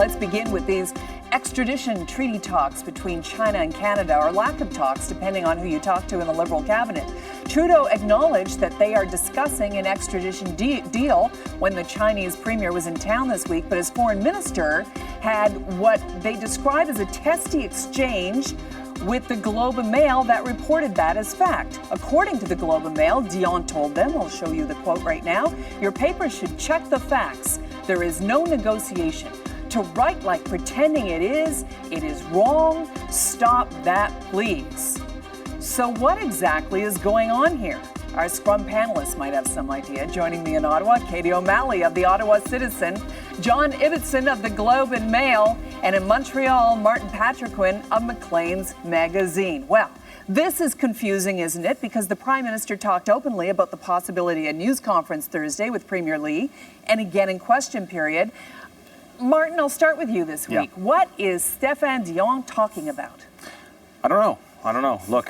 let's begin with these extradition treaty talks between China and Canada, or lack of talks, depending on who you talk to in the Liberal cabinet. Trudeau acknowledged that they are discussing an extradition deal when the Chinese premier was in town this week, but his foreign minister had what they described as a testy exchange with the Globe and Mail that reported that as fact. According to the Globe and Mail, Dion told them, I'll show you the quote right now, "Your paper should check the facts. There is no negotiation. To write like pretending it is wrong. Stop that, please." So what exactly is going on here? Our Scrum panelists might have some idea. Joining me in Ottawa, Katie O'Malley of the Ottawa Citizen, John Ibbotson of the Globe and Mail, and in Montreal, Martin Patriquin of Maclean's Magazine. Well, this is confusing, isn't it? Because the Prime Minister talked openly about the possibility of a news conference Thursday with Premier Lee, and again in question period. Martin, I'll start with you this week. Yeah. What is Stéphane Dion talking about? I don't know. Look,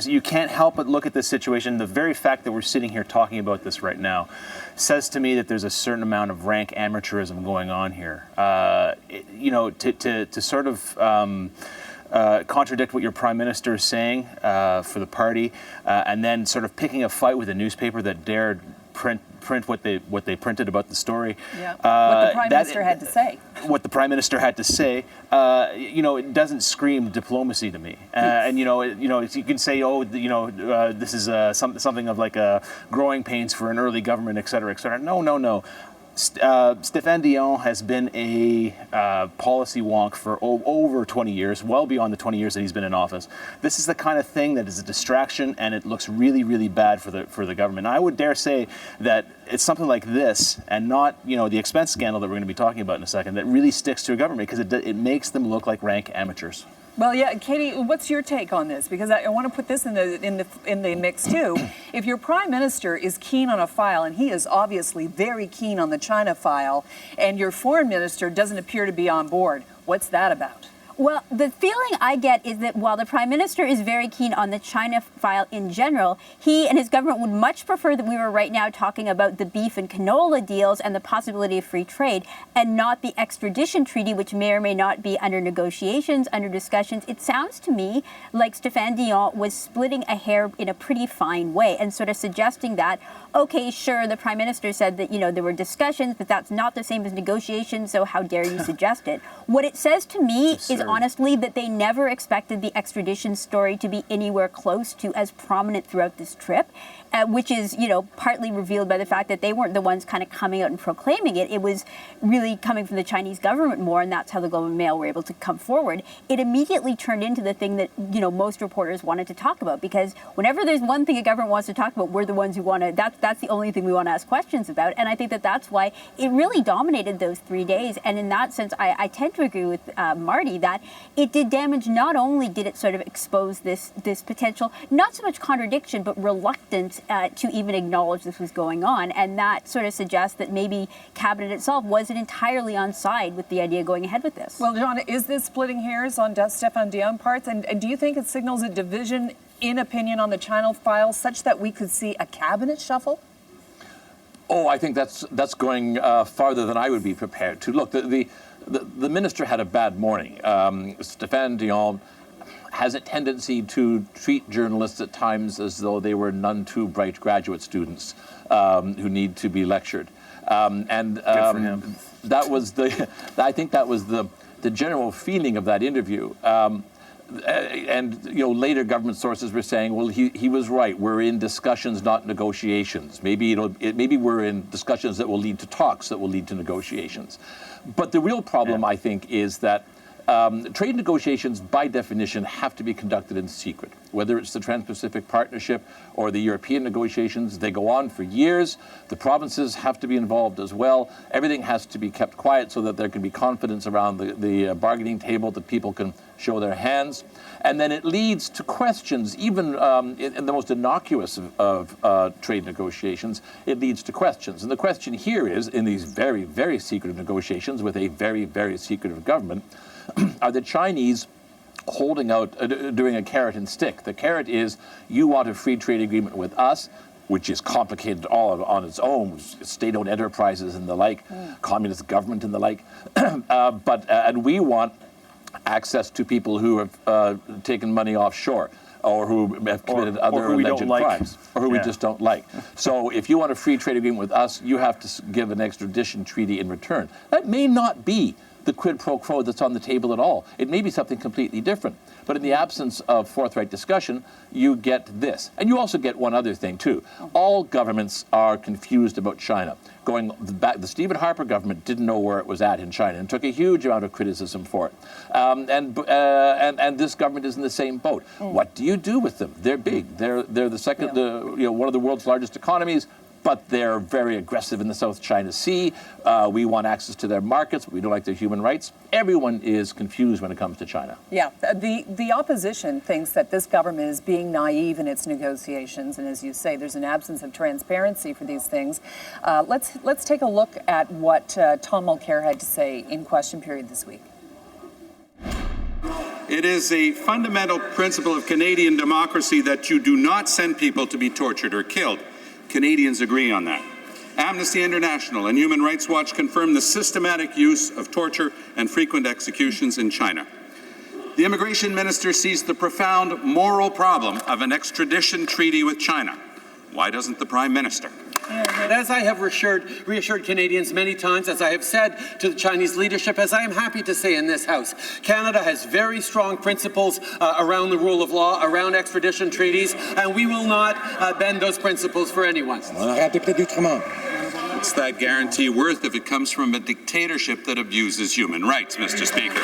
you can't help but look at this situation. The very fact that we're sitting here talking about this right now says to me that there's a certain amount of rank amateurism going on here. To sort of contradict what your Prime Minister is saying for the party, and then sort of picking a fight with a newspaper that dared print what they printed about the story. Yeah. What the Prime Minister had to say. What the Prime Minister had to say, it doesn't scream diplomacy to me. And you can say, this is something of like a growing pains for an early government, et cetera, et cetera. No. Stéphane Dion has been a policy wonk for over 20 years, well beyond the 20 years that he's been in office. This is the kind of thing that is a distraction, and it looks really, really bad for the government. And I would dare say that it's something like this, and not the expense scandal that we're going to be talking about in a second, that really sticks to a government because it makes them look like rank amateurs. Well, yeah, Katie, what's your take on this? Because I want to put this in the mix too. If your Prime Minister is keen on a file, and he is obviously very keen on the China file, and your Foreign Minister doesn't appear to be on board, what's that about? Well, the feeling I get is that while the Prime Minister is very keen on the China file in general, he and his government would much prefer that we were right now talking about the beef and canola deals and the possibility of free trade, and not the extradition treaty, which may or may not be under negotiations, under discussions. It sounds to me like Stéphane Dion was splitting a hair in a pretty fine way and sort of suggesting that, okay, sure, the Prime Minister said that, there were discussions, but that's not the same as negotiations, so how dare you suggest it? What it says to me is honestly that they never expected the extradition story to be anywhere close to as prominent throughout this trip, which is, partly revealed by the fact that they weren't the ones kind of coming out and proclaiming it. It was really coming from the Chinese government more, and that's how the Globe and Mail were able to come forward. It immediately turned into the thing that, most reporters wanted to talk about, because whenever there's one thing a government wants to talk about, we're the ones who want to, that's the only thing we want to ask questions about. And I think that that's why it really dominated those 3 days. And in that sense, I tend to agree with Marty that it did damage. Not only did it sort of expose this potential, not so much contradiction, but reluctance to even acknowledge this was going on. And that sort of suggests that maybe Cabinet itself wasn't entirely on side with the idea of going ahead with this. Well, John, is this splitting hairs on Stéphane Dion's part? And do you think it signals a division in opinion on the China file such that we could see a cabinet shuffle? Oh, I think that's going farther than I would be prepared to. Look, the minister had a bad morning. Stéphane Dion has a tendency to treat journalists at times as though they were none too bright graduate students who need to be lectured. Good for him. I think that was the general feeling of that interview. And later government sources were saying, well, he was right. We're in discussions, not negotiations. Maybe we're in discussions that will lead to talks that will lead to negotiations. But the real problem, I think, is that trade negotiations, by definition, have to be conducted in secret. Whether it's the Trans-Pacific Partnership or the European negotiations, they go on for years. The provinces have to be involved as well. Everything has to be kept quiet so that there can be confidence around the bargaining table, that people can show their hands. And then it leads to questions, even in the most innocuous of trade negotiations, it leads to questions. And the question here is, in these very, very secretive negotiations with a very, very secretive government, are the Chinese holding out, doing a carrot and stick? The carrot is, you want a free trade agreement with us, which is complicated all on its own, state-owned enterprises and the like, communist government and the like. And we want access to people who have taken money offshore, or who have committed other alleged crimes, or who we just don't like. So if you want a free trade agreement with us, you have to give an extradition treaty in return. That may not be the quid pro quo that's on the table at all. It may be something completely different. But in the absence of forthright discussion, you get this. And you also get one other thing, too. All governments are confused about China. Going back, the Stephen Harper government didn't know where it was at in China and took a huge amount of criticism for it. And this government is in the same boat. What do you do with them? They're big. They're the second, one of the world's largest economies, but they're very aggressive in the South China Sea. We want access to their markets, but we don't like their human rights. Everyone is confused when it comes to China. Yeah, the opposition thinks that this government is being naive in its negotiations, and as you say, there's an absence of transparency for these things. Let's take a look at what Tom Mulcair had to say in question period this week. It is a fundamental principle of Canadian democracy that you do not send people to be tortured or killed. Canadians agree on that. Amnesty International and Human Rights Watch confirm the systematic use of torture and frequent executions in China. The immigration minister sees the profound moral problem of an extradition treaty with China. Why doesn't the Prime Minister? But as I have reassured Canadians many times, as I have said to the Chinese leadership, as I am happy to say in this House, Canada has very strong principles around the rule of law, around extradition treaties, and we will not bend those principles for anyone. What's that guarantee worth if it comes from a dictatorship that abuses human rights, Mr. Speaker?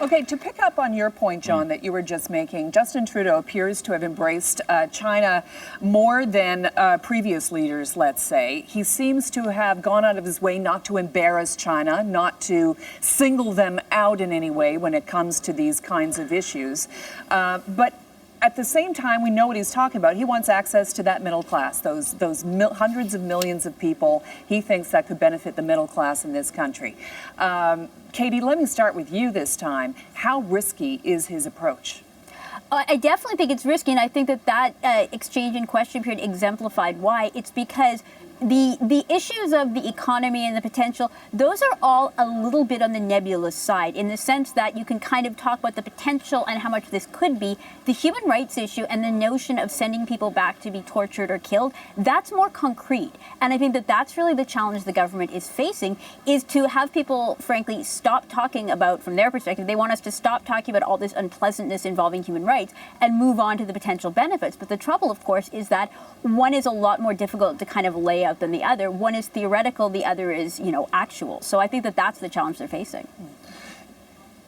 Okay, to pick up on your point, John, that you were just making, Justin Trudeau appears to have embraced China more than previous leaders, let's say. He seems to have gone out of his way not to embarrass China, not to single them out in any way when it comes to these kinds of issues. But at the same time, we know what he's talking about. He wants access to that middle class, those hundreds of millions of people. He thinks that could benefit the middle class in this country. Katie, let me start with you this time. How risky is his approach? I definitely think it's risky, and I think that exchange in question period exemplified why. It's because the issues of the economy and the potential, those are all a little bit on the nebulous side, in the sense that you can kind of talk about the potential and how much this could be. The human rights issue and the notion of sending people back to be tortured or killed, that's more concrete. And I think that that's really the challenge the government is facing, is to have people, frankly, stop talking about, from their perspective, they want us to stop talking about all this unpleasantness involving human rights and move on to the potential benefits. But the trouble, of course, is that one is a lot more difficult to kind of lay out than the other. One is theoretical, the other is, actual. So I think that that's the challenge they're facing.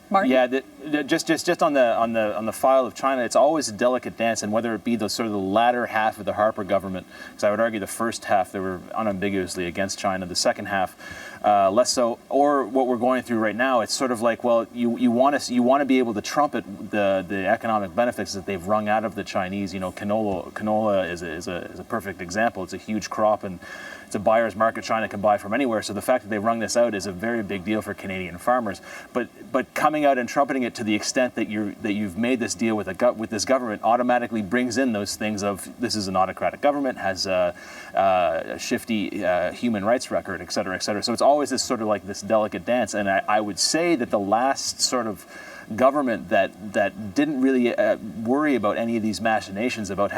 Martin? Yeah, just on the file of China, it's always a delicate dance, and whether it be the sort of the latter half of the Harper government, because I would argue the first half they were unambiguously against China, the second half less so, or what we're going through right now, it's sort of like, well, you want to be able to trumpet the economic benefits that they've wrung out of the Chinese. Canola is a perfect example. It's a huge crop, and it's a buyer's market. China can buy from anywhere. So the fact that they wrung this out is a very big deal for Canadian farmers. But coming out and trumpeting it to the extent that you've made this deal with this government automatically brings in those things of, this is an autocratic government, has a shifty human rights record, et cetera, et cetera. So it's always this sort of like this delicate dance. And I would say that the last sort of government that didn't really worry about any of these machinations about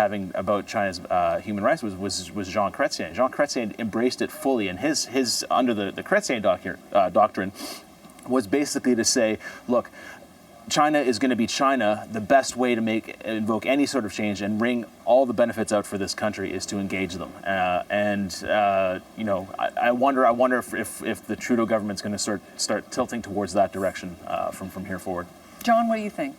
China's human rights was Jean Chrétien. Jean Chrétien embraced it fully, and his under the Chrétien doctrine was basically to say, look, China is going to be China. The best way to invoke any sort of change and wring all the benefits out for this country is to engage them. I wonder if the Trudeau government's going to start tilting towards that direction from here forward. John, what do you think?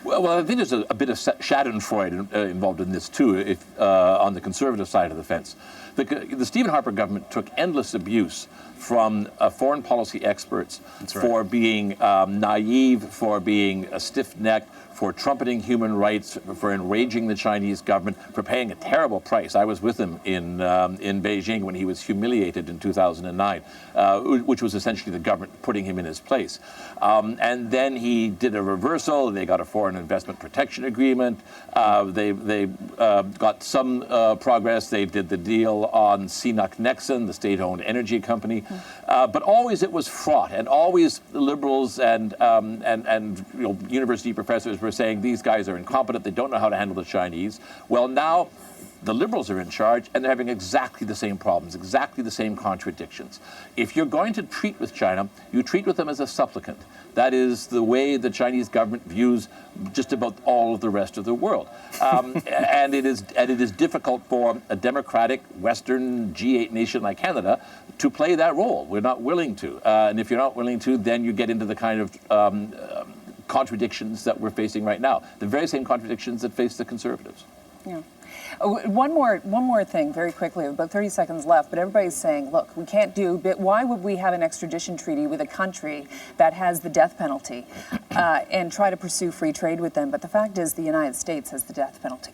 Well, I think there's a bit of Schadenfreude involved in this too, on the conservative side of the fence. The Stephen Harper government took endless abuse from foreign policy experts for being naive, for being stiff-necked, for trumpeting human rights, for enraging the Chinese government, for paying a terrible price. I was with him in Beijing when he was humiliated in 2009, which was essentially the government putting him in his place. And then he did a reversal. They got got a foreign investment protection agreement. They got some progress. They did the deal on CNOOC Nexen, the state-owned energy company. But always it was fraught, and always the Liberals and university professors were saying these guys are incompetent. They don't know how to handle the Chinese. Well, now the Liberals are in charge, and they're having exactly the same problems, exactly the same contradictions. If you're going to treat with China, you treat with them as a supplicant. That is the way the Chinese government views just about all of the rest of the world. And it is difficult for a democratic Western G8 nation like Canada to play that role. We're not willing to. And if you're not willing to, then you get into the kind of contradictions that we're facing right now. The very same contradictions that face the Conservatives. Yeah. One more thing, very quickly, about 30 seconds left, but everybody's saying, look, we can't do, but why would we have an extradition treaty with a country that has the death penalty and try to pursue free trade with them? But the fact is the United States has the death penalty.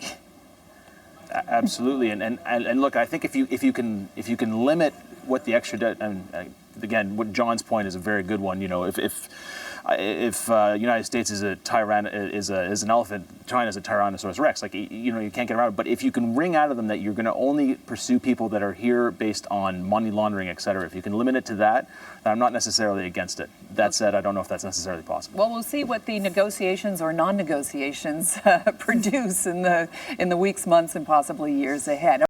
Absolutely, and look, I think if you can limit what the extradition, and again, what John's point is a very good one. You know, if United States is a is an elephant, China is a Tyrannosaurus Rex. Like, you know, you can't get around it. But if you can wring out of them that you're going to only pursue people that are here based on money laundering, et cetera, if you can limit it to that, then I'm not necessarily against it. That said, I don't know if that's necessarily possible. Well, we'll see what the negotiations or non-negotiations produce in the weeks, months, and possibly years ahead.